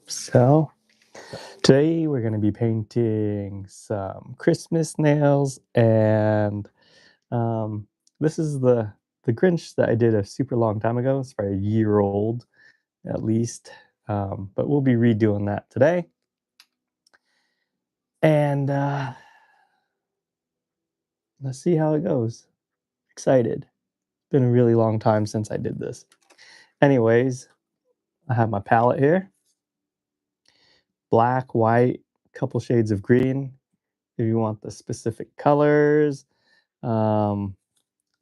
So today we're going to be painting some Christmas nails, and um, this is the Grinch that I did a super long time ago. It's probably a year old at least, but we'll be redoing that today. And let's see how it goes. Excited. Been a really long time since I did this. Anyways, I have my palette here: black, white, couple shades of green. If you want the specific colors. Um,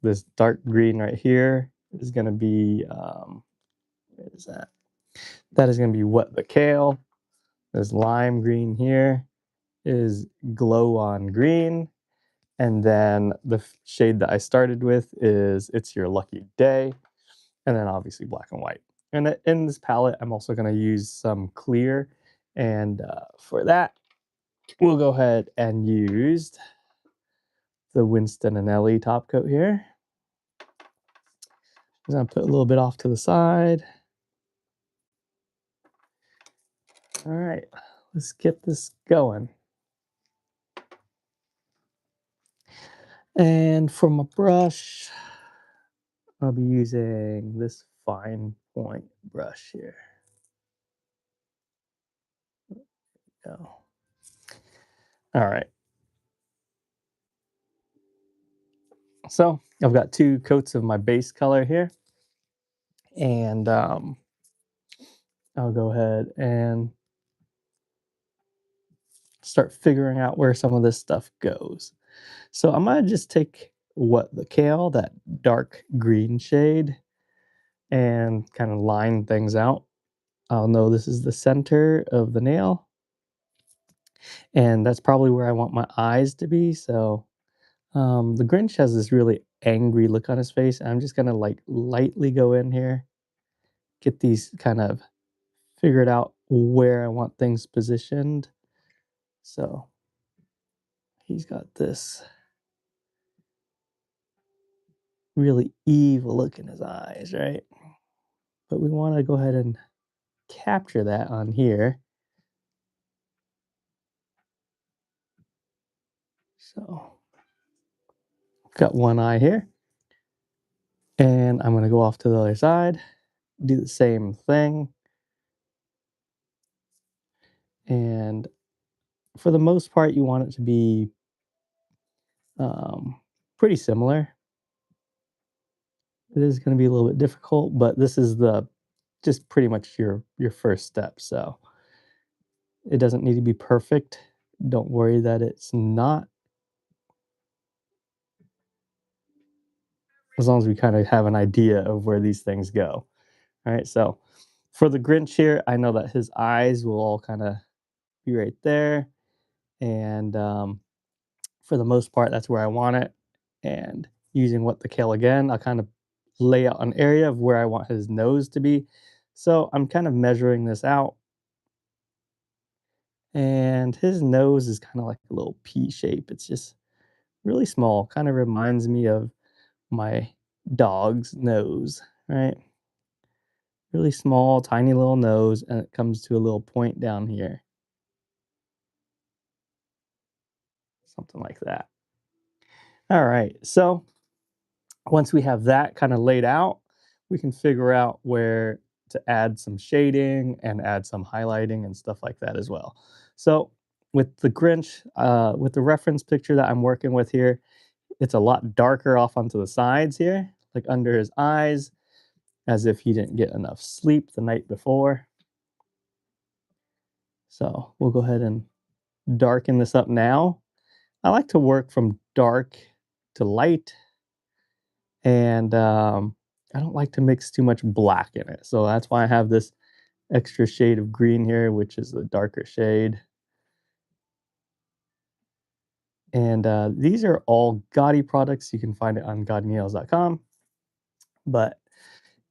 This dark green right here is going to be, where is that? That is going to be What the Kale. This lime green here is Glow on Green. And then the shade that I started with is It's Your Lucky Day. And then obviously black and white. And in this palette, I'm also going to use some clear. And for that, we'll go ahead and use the Winston and Ellie top coat here. I'm going to put a little bit off to the side. All right, let's get this going. And for my brush, I'll be using this fine point brush here. Go. All right. So I've got two coats of my base color here, and I'll go ahead and start figuring out where some of this stuff goes. So I'm gonna just take What the Kale, that dark green shade, and kind of line things out. I'll know this is the center of the nail, and that's probably where I want my eyes to be. So the Grinch has this really angry look on his face. I'm just gonna like lightly go in here, get these kind of figured out where I want things positioned. So he's got this really evil look in his eyes, right? But we want to go ahead and capture that on here. So got one eye here, and I'm gonna go off to the other side, do the same thing, and for the most part, you want it to be pretty similar. It is going to be a little bit difficult, but this is the just pretty much your first step. So it doesn't need to be perfect. Don't worry that it's not, as long as we kind of have an idea of where these things go. All right. So for the Grinch here, I know that his eyes will all kind of be right there, and for the most part, that's where I want it. And using What the Kale again, I'll kind of lay out an area of where I want his nose to be. So I'm kind of measuring this out, and his nose is kind of like a little pea shape. It's just really small, kind of reminds me of my dog's nose, right? Really small, tiny little nose, and it comes to a little point down here, something like that. All right, so once we have that kind of laid out, we can figure out where to add some shading and add some highlighting and stuff like that as well. So with the Grinch, with the reference picture that I'm working with here, it's a lot darker off onto the sides here, like under his eyes, as if he didn't get enough sleep the night before. So we'll go ahead and darken this up now. I like to work from dark to light, and I don't like to mix too much black in it. So that's why I have this extra shade of green here, which is the darker shade. And these are all Gotti products. You can find it on GottiNails.com. But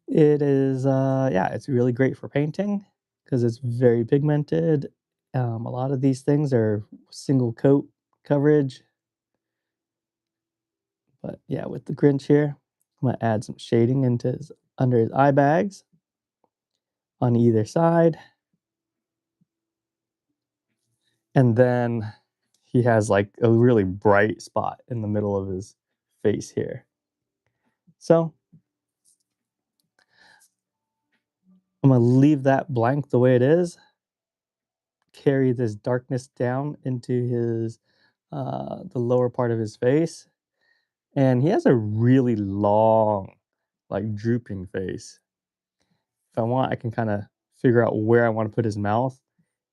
it is, yeah, it's really great for painting because it's very pigmented. A lot of these things are single coat coverage. But yeah, with the Grinch here, I'm gonna add some shading into his under his eye bags on either side. And then he has like a really bright spot in the middle of his face here. So I'm gonna leave that blank the way it is, carry this darkness down into his the lower part of his face. And he has a really long, like drooping face. If I want, I can kind of figure out where I want to put his mouth.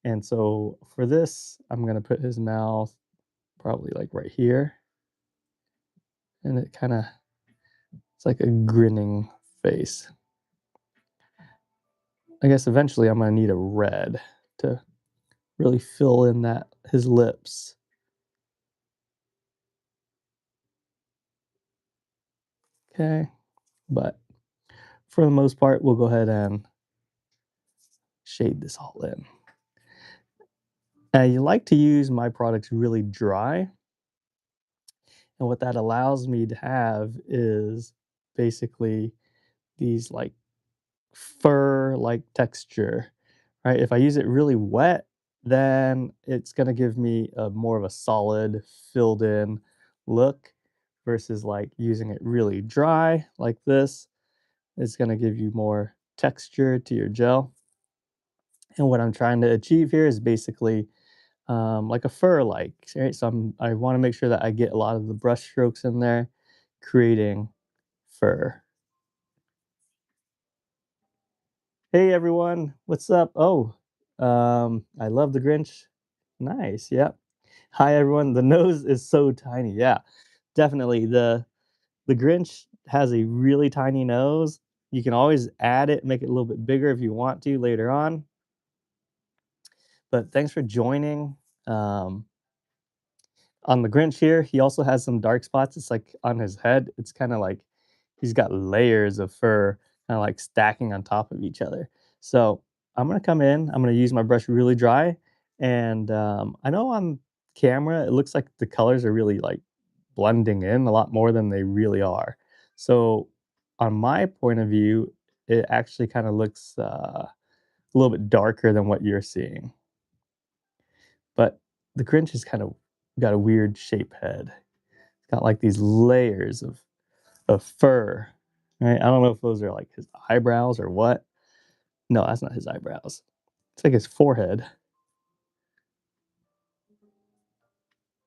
And so for this, I'm gonna put his mouth probably like right here. And it kind of it's like a grinning face. I guess eventually I'm gonna need a red to really fill in that his lips. Okay. But for the most part, we'll go ahead and shade this all in. Now you like to use my products really dry. And what that allows me to have is basically these like fur like texture, right? If I use it really wet, then it's going to give me a more of a solid filled in look versus like using it really dry like this. It's going to give you more texture to your gel. And what I'm trying to achieve here is basically like a fur like, right? So I want to make sure that I get a lot of the brush strokes in there, creating fur. Hey everyone, what's up? Oh, I love the Grinch. Nice, yeah. Hi everyone. The nose is so tiny. Yeah, definitely. The Grinch has a really tiny nose. You can always add it, make it a little bit bigger if you want to later on. But thanks for joining. Um, on the Grinch here, he also has some dark spots. It's like on his head. It's kind of like he's got layers of fur kind of like stacking on top of each other. So I'm gonna come in. I'm gonna use my brush really dry, and I know on camera it looks like the colors are really like blending in a lot more than they really are. So on my point of view, it actually kind of looks a little bit darker than what you're seeing. But the Grinch has kind of got a weird shape head. It's got like these layers of fur. Right? I don't know if those are like his eyebrows or what. No, that's not his eyebrows. It's like his forehead.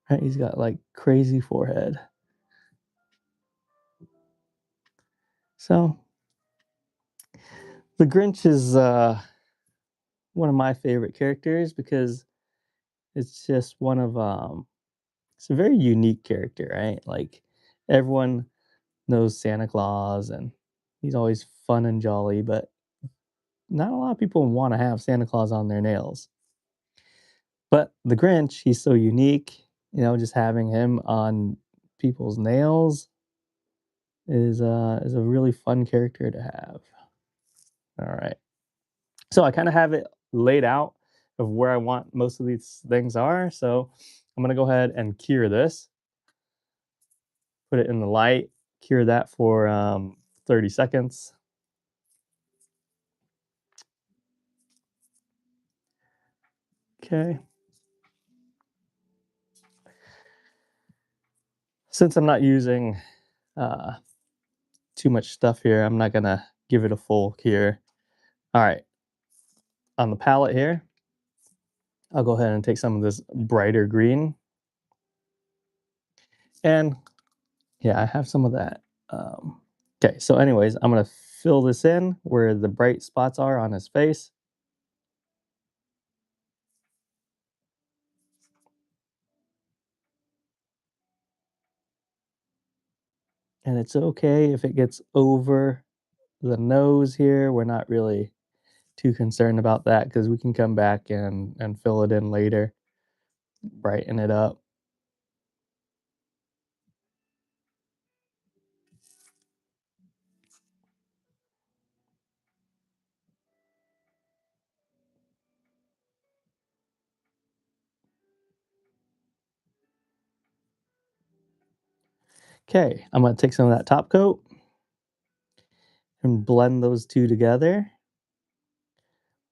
Right? He's got like crazy forehead. So the Grinch is one of my favorite characters because it's just one of it's a very unique character, right? Like everyone knows Santa Claus and he's always fun and jolly, but not a lot of people want to have Santa Claus on their nails. But the Grinch, he's so unique, just having him on people's nails is a really fun character to have. All right. So I kind of have it laid out of where I want most of these things are. So I'm going to go ahead and cure this, put it in the light, cure that for 30 seconds. Okay. Since I'm not using uh, too much stuff here, I'm not going to give it a full cure. All right. On the palette here, I'll go ahead and take some of this brighter green. And yeah, I have some of that. Okay, so anyways, I'm gonna fill this in where the bright spots are on his face. And it's okay if it gets over the nose here. We're not really too concerned about that because we can come back and fill it in later, brighten it up. Okay, I'm gonna take some of that top coat and blend those two together.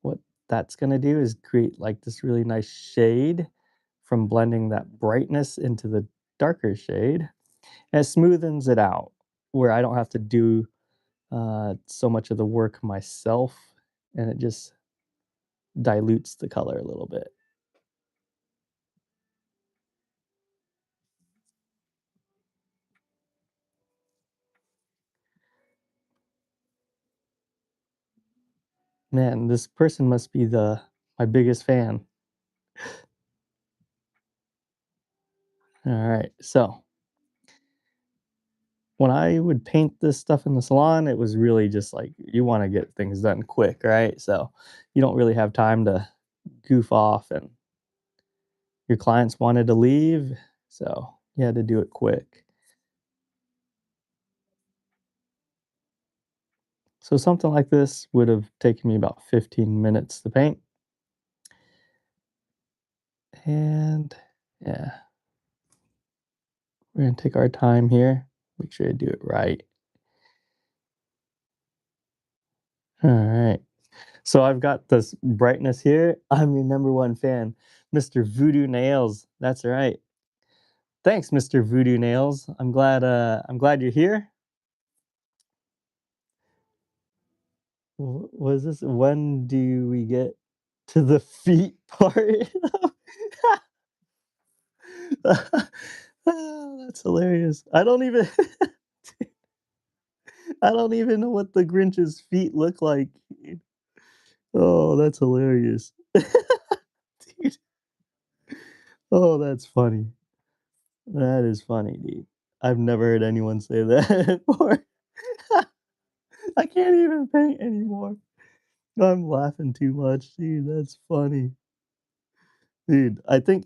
What that's gonna do is create like this really nice shade. from blending that brightness into the darker shade. And it smoothens it out where I don't have to do so much of the work myself, and it just dilutes the color a little bit. Man, this person must be the my biggest fan. All right, so when I would paint this stuff in the salon, it was really just like you want to get things done quick, right? So you don't really have time to goof off, and your clients wanted to leave, so you had to do it quick. So something like this would have taken me about 15 minutes to paint. And yeah, we're gonna take our time here. Make sure I do it right. All right. So I've got this brightness here. I'm your number one fan, Mr. Voodoo Nails. That's right. Thanks, Mr. Voodoo Nails. I'm glad you're here. Was this when do we get to the feet part? That's hilarious. I don't even know what the Grinch's feet look like. Oh, that's hilarious. Dude. Oh, that's funny. That is funny, dude. I've never heard anyone say that before. I can't even paint anymore. I'm laughing too much, dude. That's funny. Dude, I think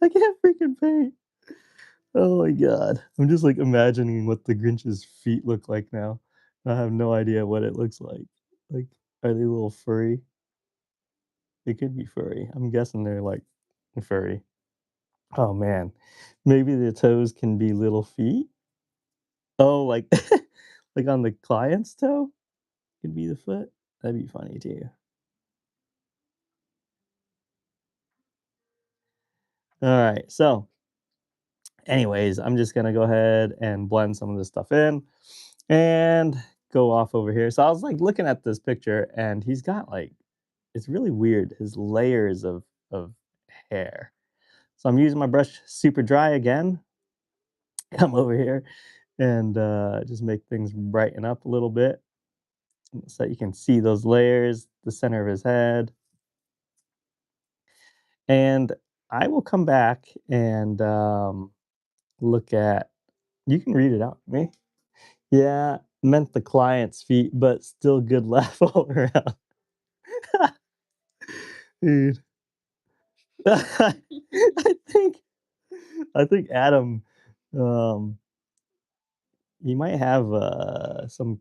I can't freaking paint. Oh my god. I'm just like imagining what the Grinch's feet look like now. I have no idea what it looks like. Like, are they a little furry? They could be furry. I'm guessing they're like furry. Oh man. Maybe the toes can be little feet? Oh, like like on the client's toe could be the foot? That'd be funny too. Alright, so anyways, I'm just gonna go ahead and blend some of this stuff in and go off over here. So I was like looking at this picture and he's got like it's really weird, his layers of hair. So I'm using my brush super dry again. Come over here and just make things brighten up a little bit so you can see those layers, the center of his head. And I will come back and look at you can read it out to me. Yeah, meant the client's feet, but still good laugh all around. Dude. I think I think Adam, um, he might have, some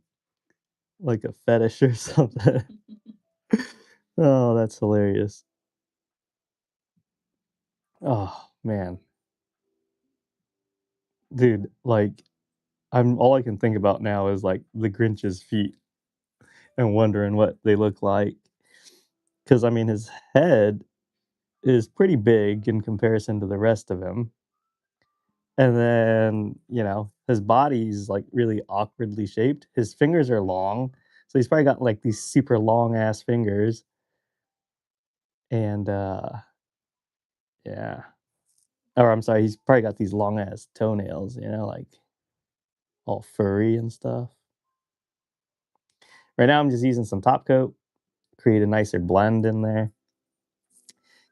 like a fetish or something. Oh, that's hilarious. Oh, man. Dude, like, I'm all I can think about now is, like, the Grinch's feet and wondering what they look like. Because I mean, his head is pretty big in comparison to the rest of him. And then, his body's, like, really awkwardly shaped. His fingers are long, so he's probably got, like, these super long ass fingers, and, yeah. Or I'm sorry, he's probably got these long ass toenails, like, all furry and stuff. Right now, I'm just using some top coat, create a nicer blend in there.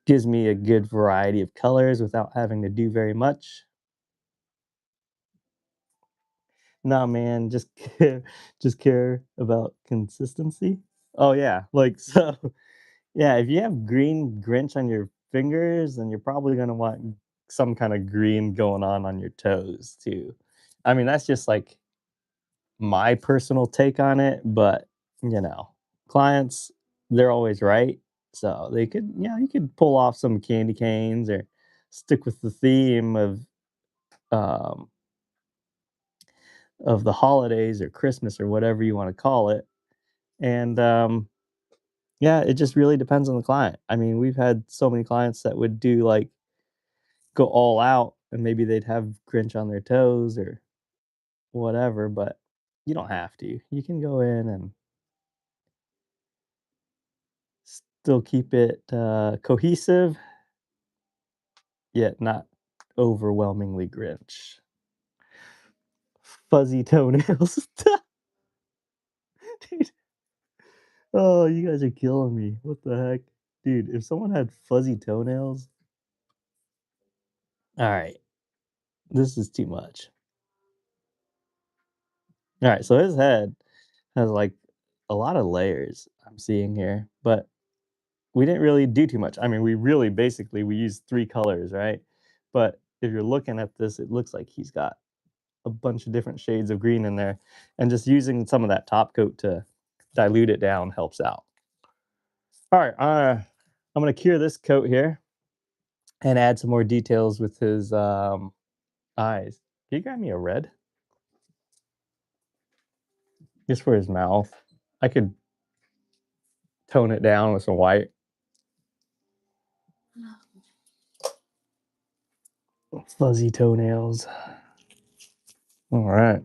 Gives me a good variety of colors without having to do very much. Nah, man, just care about consistency. Oh, yeah, like, so yeah, if you have green Grinch on your fingers, then you're probably gonna want some kinda green going on your toes too. I mean, that's just, like, my personal take on it, but, you know, clients, they're always right, so they could you could pull off some candy canes or stick with the theme um, of the holidays or Christmas or whatever you wanna call it, and, Yeah, it just really depends on the client. I mean, we've had so many clients that would do, like, go all out, and maybe they'd have Grinch on their toes or whatever, but you don't have to. You can go in and still keep it, cohesive, yet not overwhelmingly Grinch. Fuzzy toenails. Dude, oh, you guys are killing me. What the heck? Dude, if someone had fuzzy toenails, alright, this is too much. Alright, so his head has, like, a lot of layers I'm seeing here, but we didn't really do too much. I mean, we really basically we used 3 colors, right? But if you're looking at this, it looks like he's got a bunch of different shades of green in there, and just using some of that top coat to dilute it down helps out. Alright, I'm gonna cure this coat here and add some more details with his, eyes. Can you grab me a red? Just for his mouth. I could tone it down with some white. Fuzzy toenails. Alright.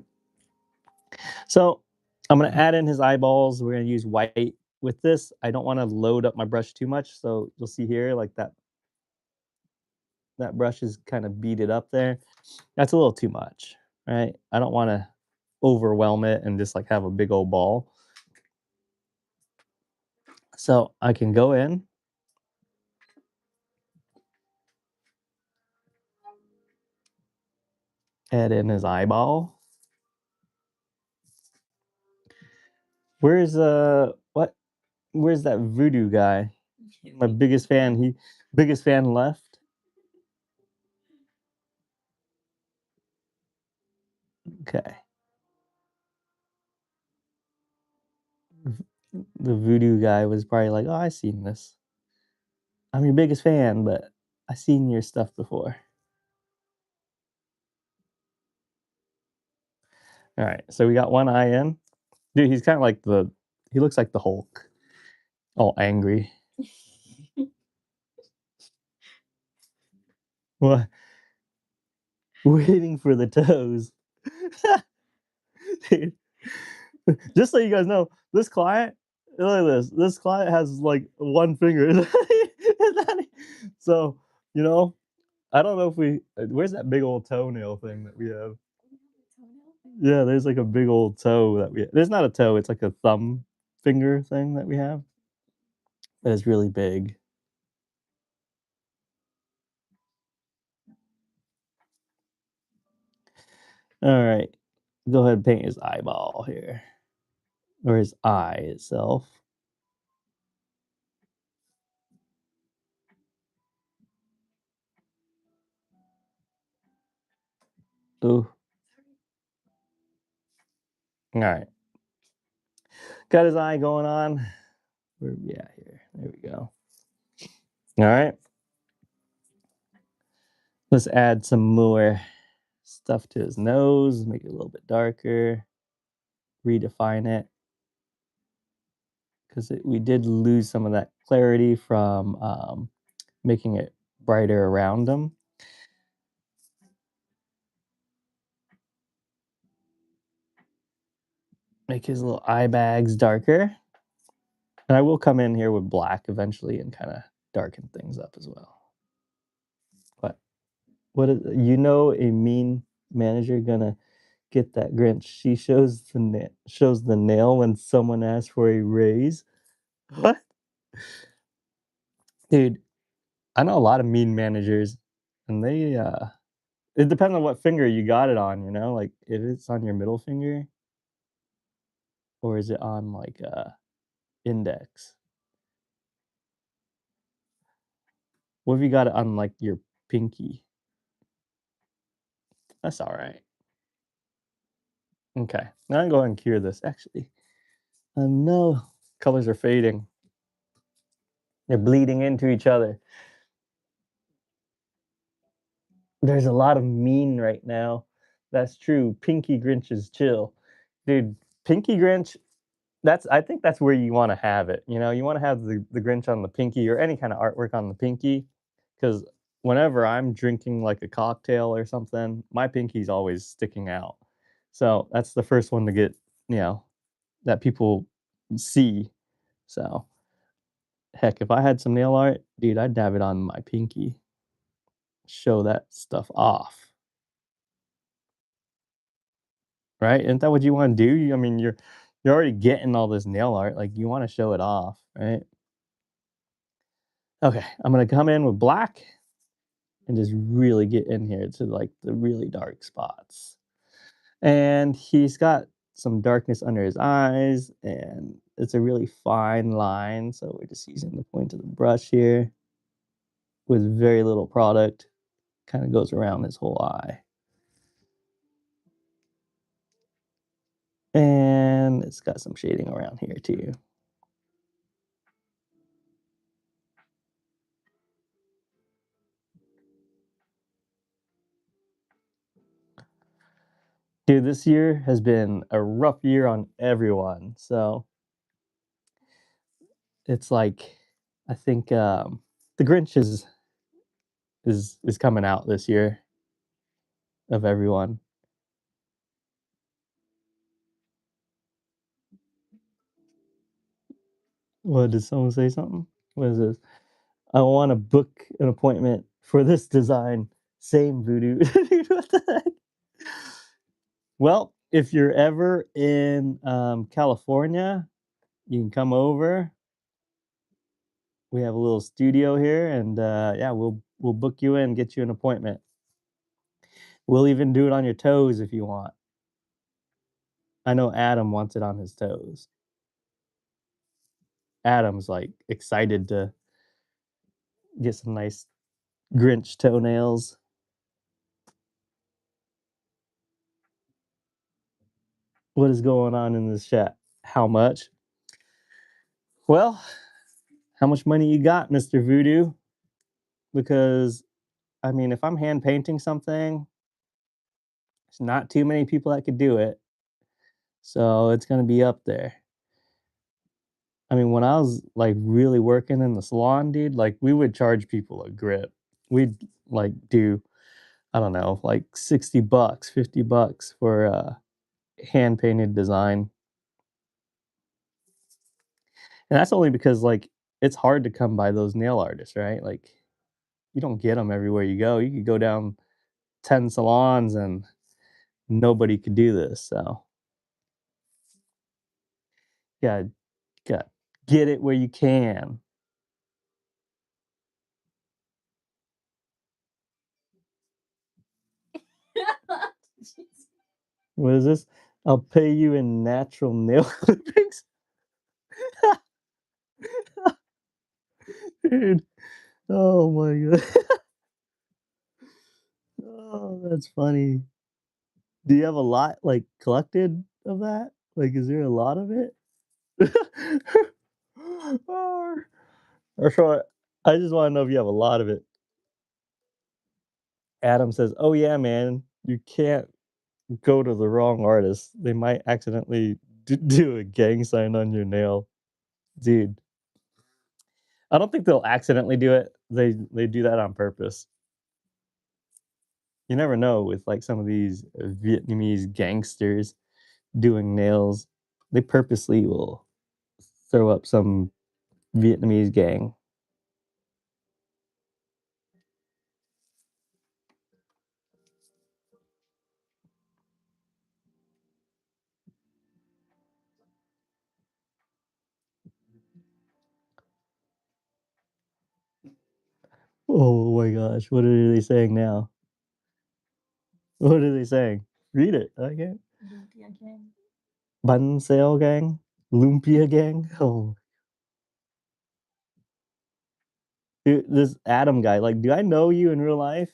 So, I'm gonna add in his eyeballs. We're gonna use white with this. I don't wanna load up my brush too much, so you'll see here, like, that brush is kinda beaded up there. That's a little too much, right? I don't wanna overwhelm it and just, like, have a big old ball. So, I can go in, add in his eyeball. Where's, what? Where's that voodoo guy? My biggest fan, he biggest fan left? Okay. The voodoo guy was probably like, "Oh, I seen this. I'm your biggest fan, but I seen your stuff before." Alright, so we got one eye in. Dude, he's kinda like he looks like the Hulk, all angry. What? Waiting for the toes. Dude, just so you guys know, this client look at this client has, like, 1 finger. So, you know, I don't know if we where's that big old toenail thing that we have? Yeah, there's, like, a big old toe that we there's not a toe, it's like a thumb finger thing that we have that is really big. Alright, go ahead and paint his eyeball here, or his eye itself. Ooh, alright. Got his eye going on. Where we at here? There we go. Alright, let's add some more stuff to his nose, make it a little bit darker, redefine it, 'cause we did lose some of that clarity from, making it brighter around him. Make his little eye bags darker. And I will come in here with black eventually and kinda darken things up as well. But what is a mean manager gonna get that Grinch. She shows the nail when someone asks for a raise. What? Dude, I know a lot of mean managers, and it depends on what finger you got it on, you know? Like, if it's on your middle finger, or is it on, like, index? What if you got it on, like, your pinky? That's alright. Okay, now I'm going to cure this, actually. No, colors are fading. They're bleeding into each other. There's a lot of mean right now. That's true. Pinky Grinch is chill. Dude, Pinky Grinch That's I think that's where you wanna have it, you know, you wanna have the Grinch on the pinky or any kinda artwork on the pinky, because whenever I'm drinking, like, a cocktail or something, my pinky's always sticking out. So, that's the first one to get, you know, that people see. So, heck, if I had some nail art, dude, I'd dab it on my pinky, show that stuff off, right? Isn't that what you wanna do? You I mean, you're already getting all this nail art, like, you wanna show it off, right? Okay, I'm gonna come in with black and just really get in here to like the really dark spots. And he's got some darkness under his eyes, and it's a really fine line. So we're just using the point of the brush here with very little product, kind of goes around his whole eye. And it's got some shading around here too. Dude, this year has been a rough year on everyone. So it's like I think the Grinch is coming out this year of everyone. What, did someone say something? What is this? I want to book an appointment for this design. Same voodoo. Dude, what the heck? Well, if you're ever in California, you can come over. We have a little studio here, and yeah, we'll book you in, get you an appointment. We'll even do it on your toes if you want. I know Adam wants it on his toes. Adam's like excited to get some nice Grinch toenails. What is going on in this chat? How much? Well, how much money you got, Mr. Voodoo? Because I mean, if I'm hand painting something, it's not too many people that could do it. So it's gonna be up there. I mean, when I was like really working in the salon, dude, like we would charge people a grip. We'd like do, I don't know, like 60 bucks, 50 bucks for a hand painted design. And that's only because like it's hard to come by those nail artists, right? Like you don't get them everywhere you go. You could go down 10 salons and nobody could do this. So yeah, got get it where you can. What is this? I'll pay you in natural nail clippings. Dude. Oh my god. Oh, that's funny. Do you have a lot like collected of that? Like, is there a lot of it? Or so I just want to know if you have a lot of it. Adam says, "Oh yeah, man, you can't go to the wrong artist. They might accidentally do a gang sign on your nail." Dude, I don't think they'll accidentally do it. They do that on purpose. You never know with like some of these Vietnamese gangsters doing nails. They purposely will throw up some Vietnamese gang. Oh my gosh, what are they saying now? What are they saying? Read it. I can't. Bun sale gang, lumpia gang. Oh, dude, this Adam guy. Like, do I know you in real life?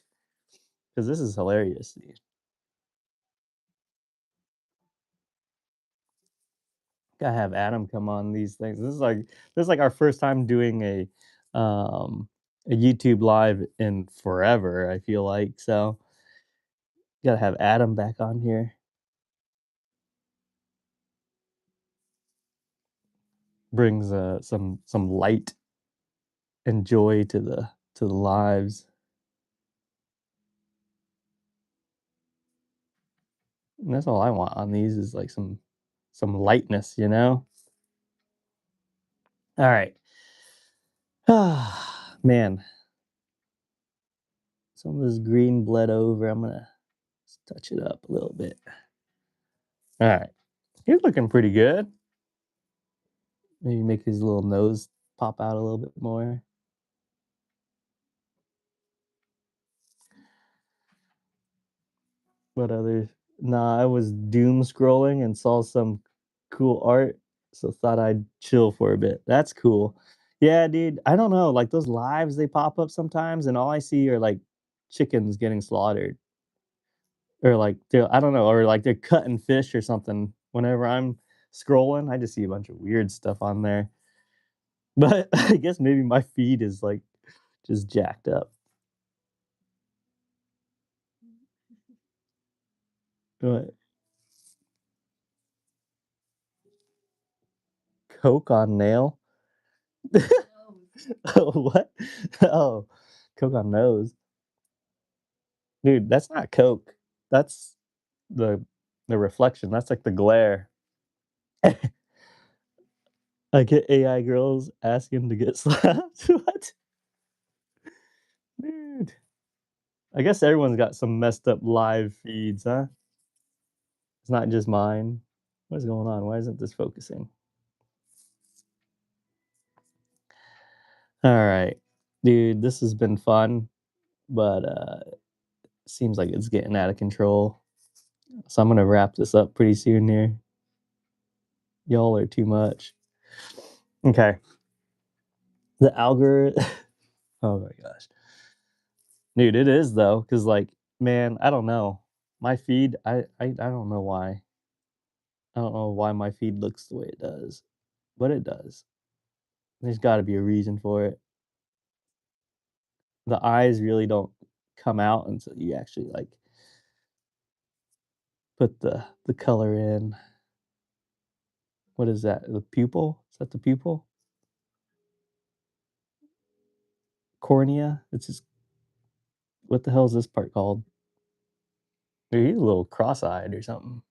Because this is hilarious. Dude. Gotta have Adam come on these things. This is like our first time doing a YouTube live in forever. I feel like so. Gotta have Adam back on here. brings some light and joy to the lives. And that's all I want on these is like some lightness, you know? All right. Ah, man. Some of this green bled over. I'm gonna touch it up a little bit. All right. He's looking pretty good. Maybe make his little nose pop out a little bit more. What other? Nah, I was doom scrolling and saw some cool art, so thought I'd chill for a bit. That's cool. Yeah, dude. I don't know. Like those lives, they pop up sometimes, and all I see are like chickens getting slaughtered, or like I don't know, or like they're cutting fish or something. Whenever I'm scrolling, I just see a bunch of weird stuff on there. But I guess maybe my feed is like just jacked up. What? Coke on nail? Oh, what? Oh, Coke on nose. Dude, that's not Coke. That's the reflection. That's like the glare. I get AI girls asking to get slapped. What? Dude. I guess everyone's got some messed up live feeds, huh? It's not just mine. What's going on? Why isn't this focusing? All right. Dude, this has been fun, but seems like it's getting out of control. So I'm gonna wrap this up pretty soon here. Y'all are too much. Okay. The algorithm. Oh my gosh. Dude, it is though, because like, man, I don't know. My feed, I don't know why. I don't know why my feed looks the way it does, but it does. There's got to be a reason for it. The eyes really don't come out until you actually like put the color in. What is that? The pupil? Is that the pupil? Cornea? It's just what the hell is this part called? Dude, he's a little cross-eyed or something.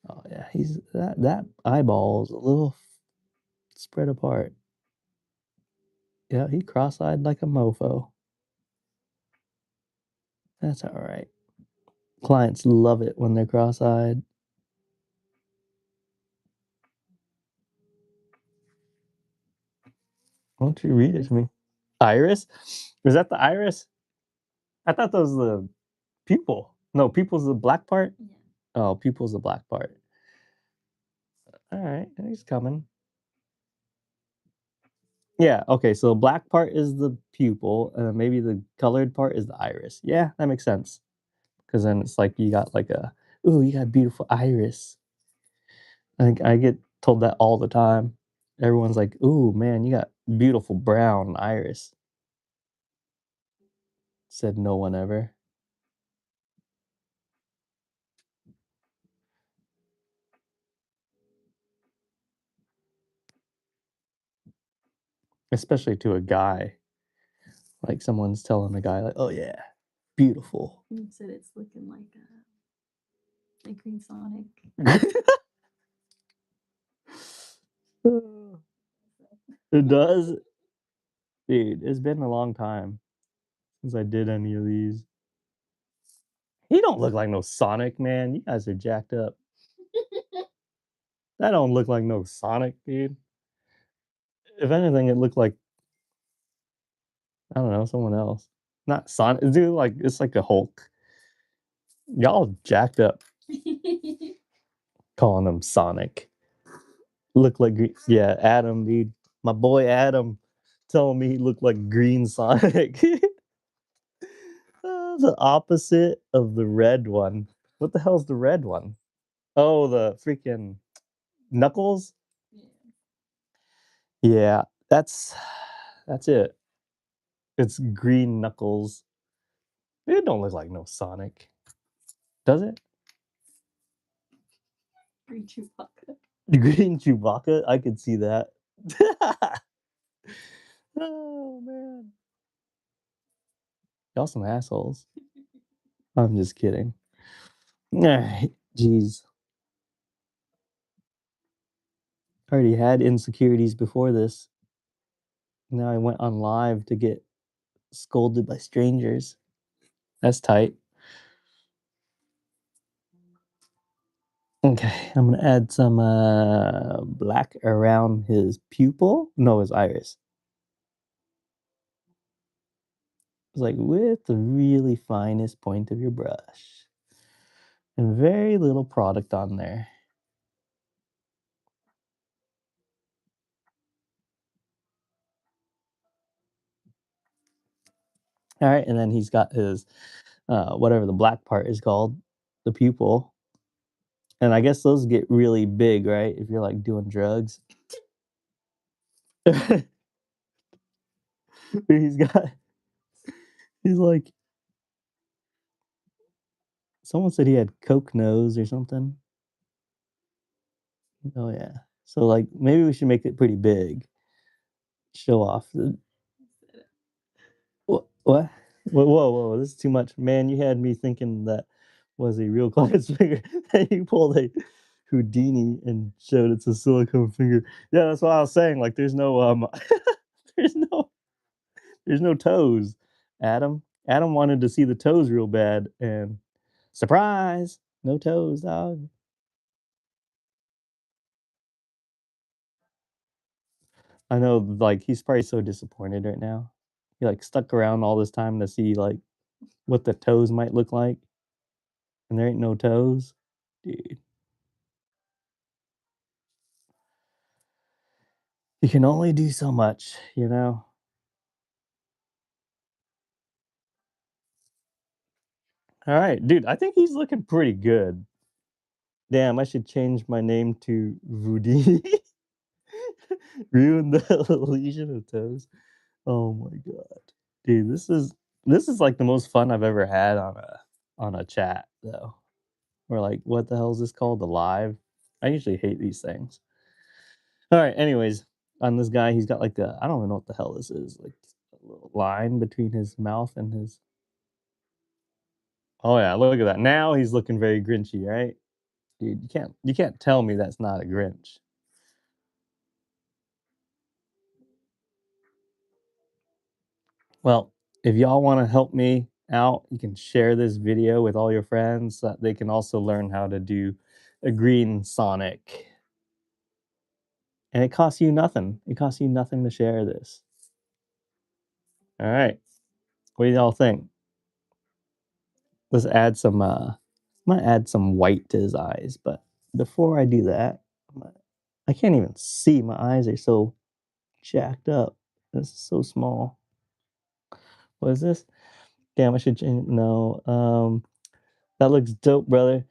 Oh yeah, he's that eyeball is a little spread apart. Yeah, he cross-eyed like a mofo. That's all right. Clients love it when they're cross-eyed. Why don't you read it to me? Iris? Is that the iris? I thought that was the pupil. No, pupil's the black part. Yeah. Oh, pupil's the black part. All right, he's coming. Yeah. Okay. So the black part is the pupil, and then maybe the colored part is the iris. Yeah, that makes sense. Because then it's like you got like a, ooh, you got a beautiful iris. I get told that all the time. Everyone's like, ooh, man, you got beautiful brown iris. Said no one ever. Especially to a guy. Like someone's telling a guy, like, oh yeah, beautiful. You said it's looking like Green Sonic. It does. Dude, it's been a long time since I did any of these. He don't look like no Sonic, man. You guys are jacked up. That don't look like no Sonic, dude. If anything, it looked like, I don't know, someone else. Not Sonic. Dude, like it's like a Hulk. Y'all jacked up calling him Sonic. Look like yeah, Adam, dude. My boy Adam telling me he looked like Green Sonic. The opposite of the red one. What the hell's the red one? Oh, the freaking Knuckles? Yeah, that's it. It's green Knuckles. It don't look like no Sonic. Does it? Green Chewbacca. The green Chewbacca? I could see that. Oh, man. Y'all some assholes. I'm just kidding. Alright, jeez. I already had insecurities before this. Now I went on live to get scolded by strangers. That's tight. Okay, I'm gonna add some black around his pupil. No, his iris. It's like with the really finest point of your brush. And very little product on there. All right, and then he's got his whatever the black part is called, the pupil. And I guess those get really big, right? If you're like doing drugs. he's got he's like someone said he had coke nose or something. Oh yeah. So like maybe we should make it pretty big. Show off. What? What? Whoa, whoa, this is too much. Man, you had me thinking that was a real client's finger. And you pulled a Houdini and showed it's a silicone finger. Yeah, that's what I was saying. Like there's no there's no there's no toes. Adam. Adam wanted to see the toes real bad and surprise! No toes, dog. I know like he's probably so disappointed right now. He like stuck around all this time to see like what the toes might look like, and there ain't no toes. Dude. You can only do so much, you know? Alright, dude, I think he's looking pretty good. Damn, I should change my name to Voudini. Ruin the illusion of toes. Oh my god. Dude, this is like the most fun I've ever had on a chat though. Or like, what the hell is this called? The live? I usually hate these things. Alright, anyways, on this guy, he's got like a I don't even know what the hell this is, like a little line between his mouth and his oh yeah, look at that. Now he's looking very Grinchy, right? Dude, you can't tell me that's not a Grinch. Well, if y'all want to help me out, you can share this video with all your friends so that they can also learn how to do a green Sonic. And it costs you nothing. It costs you nothing to share this. All right. What do y'all think? Let's add some I'm gonna add some white to his eyes, but before I do that, I can't even see. My eyes are so jacked up. This is so small. What is this? Damn, I should change. No, that looks dope, brother.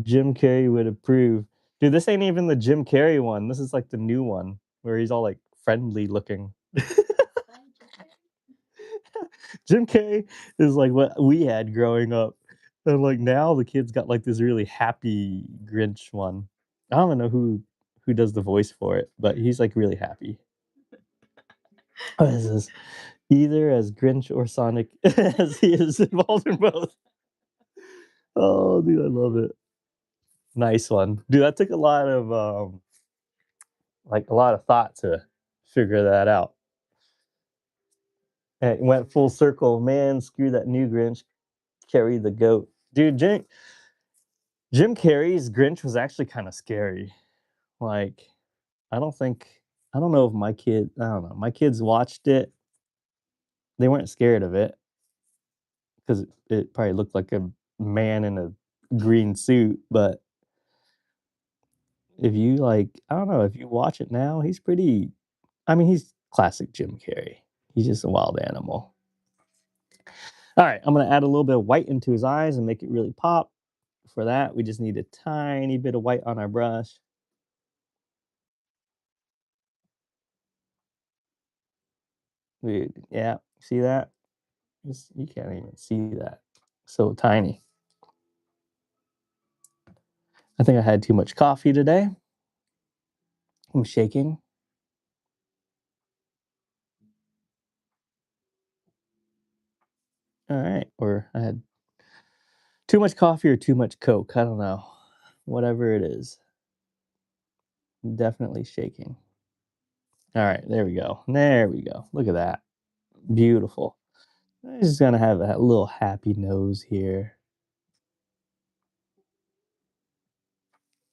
Jim Carrey would approve. Dude, this ain't even the Jim Carrey one. This is like the new one where he's all like friendly looking. Jim Carrey is like what we had growing up. And like now the kids got like this really happy Grinch one. I don't even know who does the voice for it, but he's like really happy. What is this? Either as Grinch or Sonic as he is involved in both. Oh, dude, I love it. Nice one. Dude, that took a lot of like a lot of thought to figure that out. And it went full circle. Man, screw that new Grinch. Carry the goat. Dude, Jim Carrey's Grinch was actually kind of scary. Like, I don't think I don't know if I don't know. My kids watched it. They weren't scared of it because it probably looked like a man in a green suit. But if you like, I don't know, if you watch it now, he's pretty. I mean, he's classic Jim Carrey. He's just a wild animal. All right, I'm gonna add a little bit of white into his eyes and make it really pop. For that, we just need a tiny bit of white on our brush. Yeah, see that? You can't even see that. So tiny. I think I had too much coffee today. I'm shaking. All right. Or I had too much coffee or too much Coke. I don't know. Whatever it is. Definitely shaking. All right. There we go. There we go. Look at that. Beautiful. I'm just going to have that little happy nose here.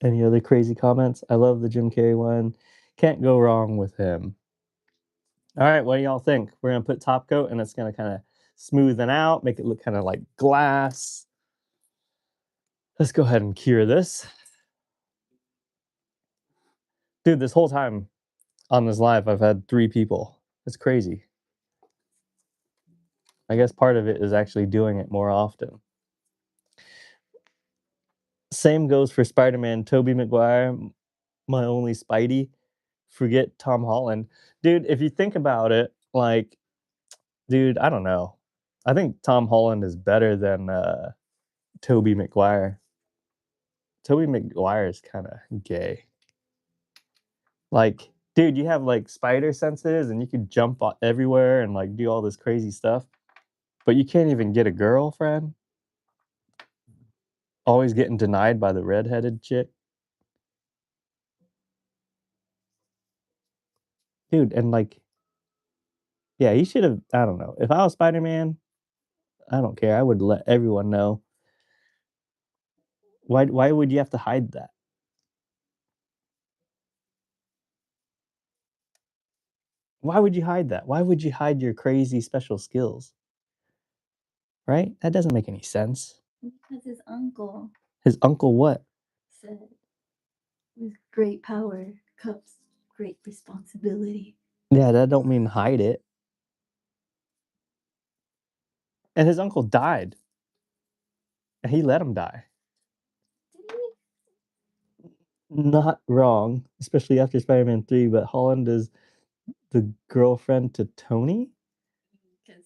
Any other crazy comments? I love the Jim Carrey one. Can't go wrong with him. All right, what do y'all think? We're gonna put top coat and it's gonna kind of smoothen out, make it look kind of like glass. Let's go ahead and cure this. Dude, this whole time on this live, I've had 3 people. It's crazy. I guess part of it is actually doing it more often. Same goes for Spider-Man, Tobey Maguire, my only Spidey. Forget Tom Holland. Dude, if you think about it, like, dude, I don't know. I think Tom Holland is better than Tobey Maguire. Tobey Maguire is kind of gay. Like, dude, you have like spider senses and you could jump everywhere and like do all this crazy stuff, but you can't even get a girlfriend. Always getting denied by the redheaded chick. Dude, and like, yeah, he should have. I don't know. If I was Spider Man, I don't care. I would let everyone know. Why would you have to hide that? Why would you hide that? Why would you hide your crazy special skills? Right? That doesn't make any sense. Because his uncle His uncle what? said, with great power comes great responsibility. Yeah, that don't mean hide it. And his uncle died. And he let him die. Did he? Not wrong, especially after Spider-Man 3, but Holland is the girlfriend to Tony? Because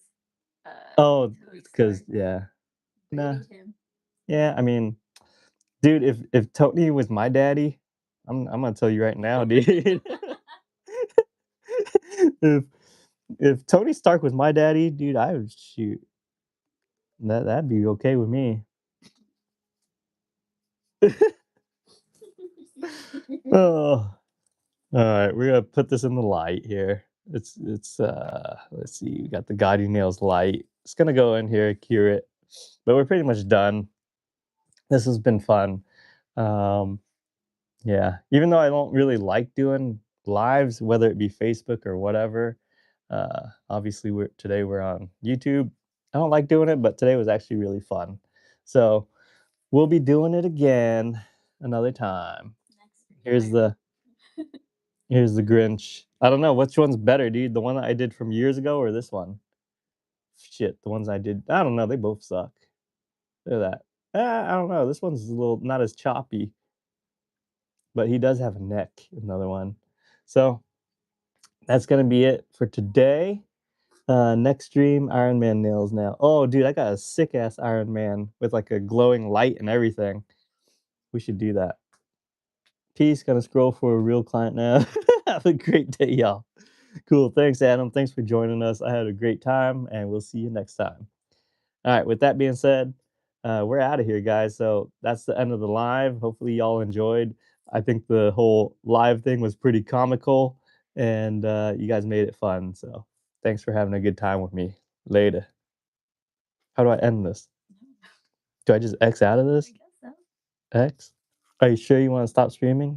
Oh, Tony because Stark yeah. Nah. raided him. Yeah, I mean, dude, if Tony was my daddy, I'm gonna tell you right now, dude. if if Tony Stark was my daddy, dude, I would shoot. That'd be okay with me. Oh, all right, we're gonna put this in the light here. It's let's see, we got the Gotti Nails light. It's gonna go in here, cure it. But we're pretty much done. This has been fun. Um, yeah, even though I don't really like doing lives, whether it be Facebook or whatever. Obviously, we're on YouTube. I don't like doing it, but today was actually really fun. So we'll be doing it again another time. Here's the here's the Grinch. I don't know which one's better, dude. The one that I did from years ago or this one? Shit, the ones I did. I don't know. They both suck. Look at that. I don't know. This one's a little not as choppy, but he does have a neck. Another one. So that's gonna be it for today. Next stream, Iron Man nails now. Oh, dude, I got a sick ass Iron Man with like a glowing light and everything. We should do that. Peace. Gonna scroll for a real client now. Have a great day, y'all. Cool. Thanks, Adam. Thanks for joining us. I had a great time, and we'll see you next time. All right. With that being said, we're out of here, guys. So that's the end of the live. Hopefully, y'all enjoyed. I think the whole live thing was pretty comical, and you guys made it fun. So thanks for having a good time with me. Later. How do I end this? Do I just X out of I this? guess so. X? Are you sure you want to stop streaming?